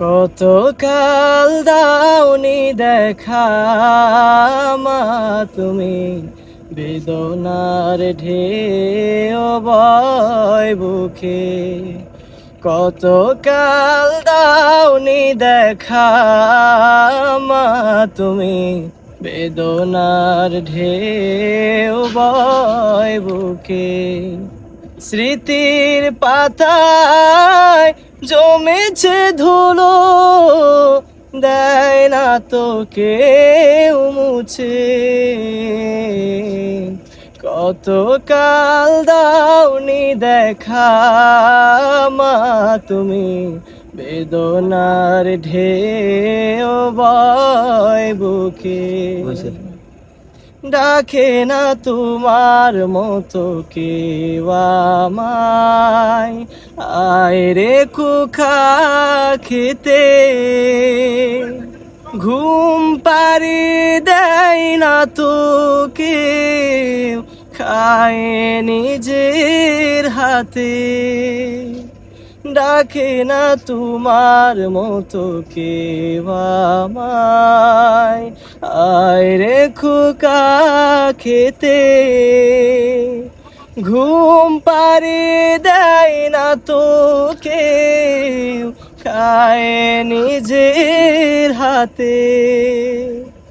কত কাল দাওনি দেখা মা তুমি, বেদনার ঢেউ বয় বুকে। কত কাল দাওনি দেখা মা তুমি, বেদনার ঢেউ বয় বুকে। স্মৃতির পাতায় জমেছে ধুলো, দেয় না তো কেউ মুছে। কত কাল দাওনি দেখা মা তুমি, বেদনার ঢেউ বয় বুকে। ডাকে না তোমার মতো কেউ আমায়, আয় রে কুখা খেতে। ঘুম পাড়ি দেয় না তো কেউ, খায় নিজের হাতে। ডাকে না তোমার মতো কেউ আমায়, আয় রে খোকা খেতে। ঘুম পাড়ি দেয় না তো কেউ, খায় নিজের হাতে।